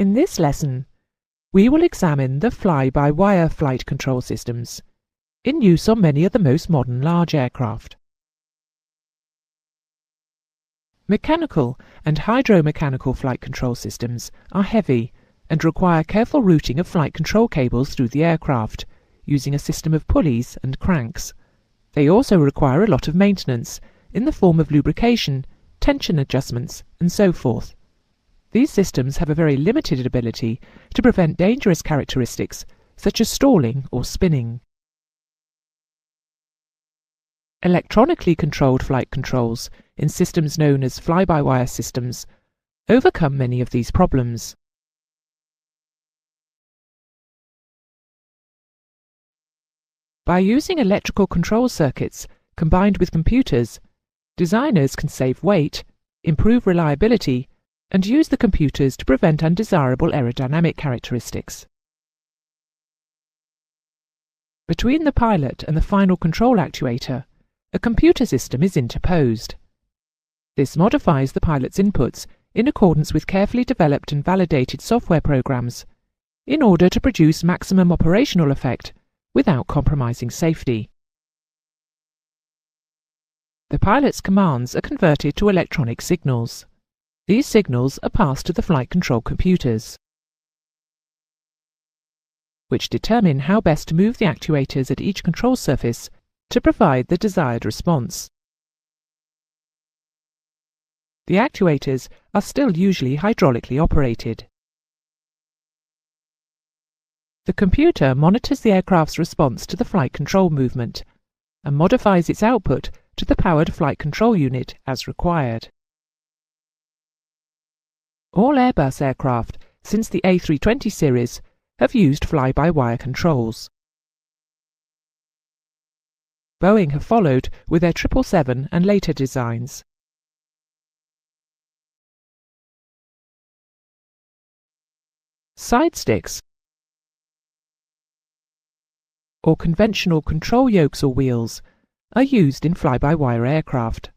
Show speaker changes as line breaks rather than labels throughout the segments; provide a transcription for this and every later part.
In this lesson, we will examine the fly-by-wire flight control systems in use on many of the most modern large aircraft. Mechanical and hydromechanical flight control systems are heavy and require careful routing of flight control cables through the aircraft, using a system of pulleys and cranks. They also require a lot of maintenance in the form of lubrication, tension adjustments, and so forth. These systems have a very limited ability to prevent dangerous characteristics such as stalling or spinning. Electronically controlled flight controls in systems known as fly-by-wire systems overcome many of these problems. By using electrical control circuits combined with computers, designers can save weight, improve reliability, and use the computers to prevent undesirable aerodynamic characteristics. Between the pilot and the final control actuator, a computer system is interposed. This modifies the pilot's inputs in accordance with carefully developed and validated software programs in order to produce maximum operational effect without compromising safety. The pilot's commands are converted to electronic signals. These signals are passed to the flight control computers, which determine how best to move the actuators at each control surface to provide the desired response. The actuators are still usually hydraulically operated. The computer monitors the aircraft's response to the flight control movement and modifies its output to the powered flight control unit as required. All Airbus aircraft since the A320 series have used fly-by-wire controls. Boeing have followed with their 777 and later designs. Side sticks, or conventional control yokes or wheels, are used in fly-by-wire aircraft.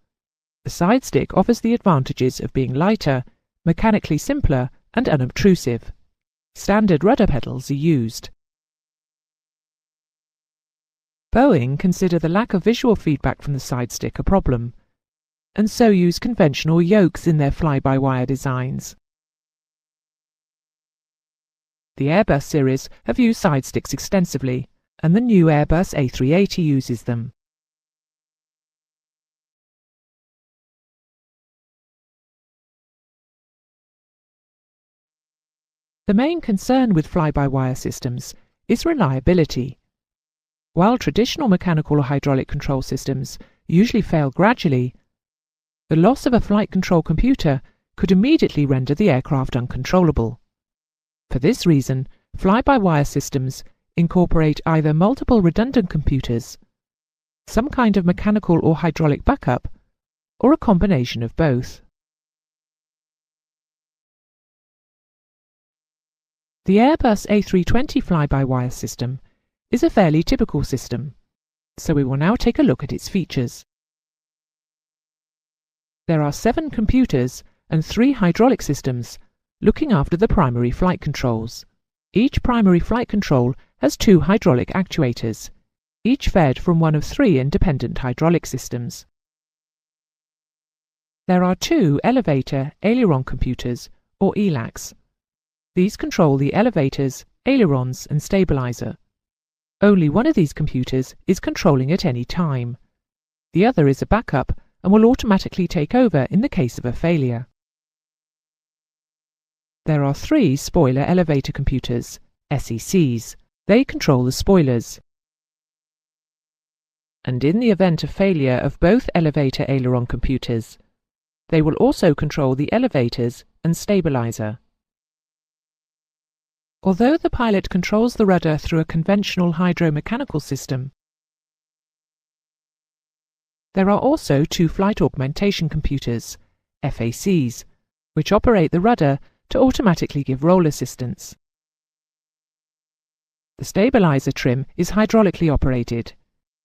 The side stick offers the advantages of being lighter, mechanically simpler, and unobtrusive. Standard rudder pedals are used. Boeing consider the lack of visual feedback from the side stick a problem, and so use conventional yokes in their fly-by-wire designs. The Airbus series have used side sticks extensively, and the new Airbus A380 uses them. The main concern with fly-by-wire systems is reliability. While traditional mechanical or hydraulic control systems usually fail gradually, the loss of a flight control computer could immediately render the aircraft uncontrollable. For this reason, fly-by-wire systems incorporate either multiple redundant computers, some kind of mechanical or hydraulic backup, or a combination of both. The Airbus A320 fly-by-wire system is a fairly typical system, so we will now take a look at its features. There are 7 computers and 3 hydraulic systems looking after the primary flight controls. Each primary flight control has 2 hydraulic actuators, each fed from one of 3 independent hydraulic systems. There are 2 elevator aileron computers, or ELACs. These control the elevators, ailerons, and stabilizer. Only one of these computers is controlling at any time. The other is a backup and will automatically take over in the case of a failure. There are 3 spoiler elevator computers, SECs. They control the spoilers. And in the event of failure of both elevator aileron computers, they will also control the elevators and stabilizer. Although the pilot controls the rudder through a conventional hydromechanical system, there are also 2 flight augmentation computers, FACs, which operate the rudder to automatically give roll assistance. The stabilizer trim is hydraulically operated.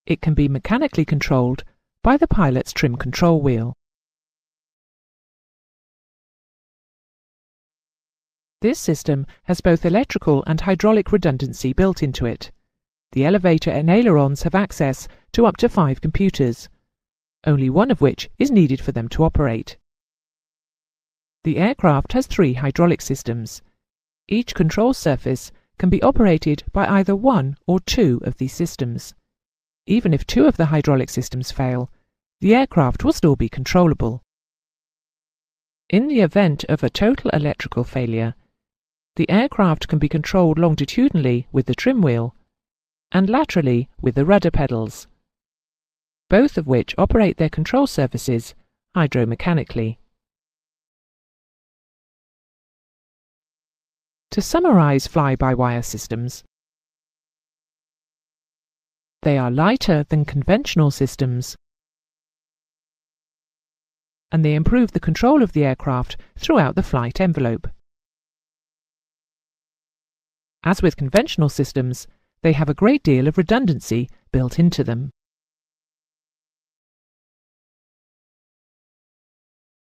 It can be mechanically controlled by the pilot's trim control wheel. This system has both electrical and hydraulic redundancy built into it. The elevator and ailerons have access to up to 5 computers, only one of which is needed for them to operate. The aircraft has 3 hydraulic systems. Each control surface can be operated by either one or 2 of these systems. Even if 2 of the hydraulic systems fail, the aircraft will still be controllable. In the event of a total electrical failure, the aircraft can be controlled longitudinally with the trim wheel and laterally with the rudder pedals, both of which operate their control surfaces hydromechanically. To summarize fly-by-wire systems, they are lighter than conventional systems, and they improve the control of the aircraft throughout the flight envelope. As with conventional systems, they have a great deal of redundancy built into them.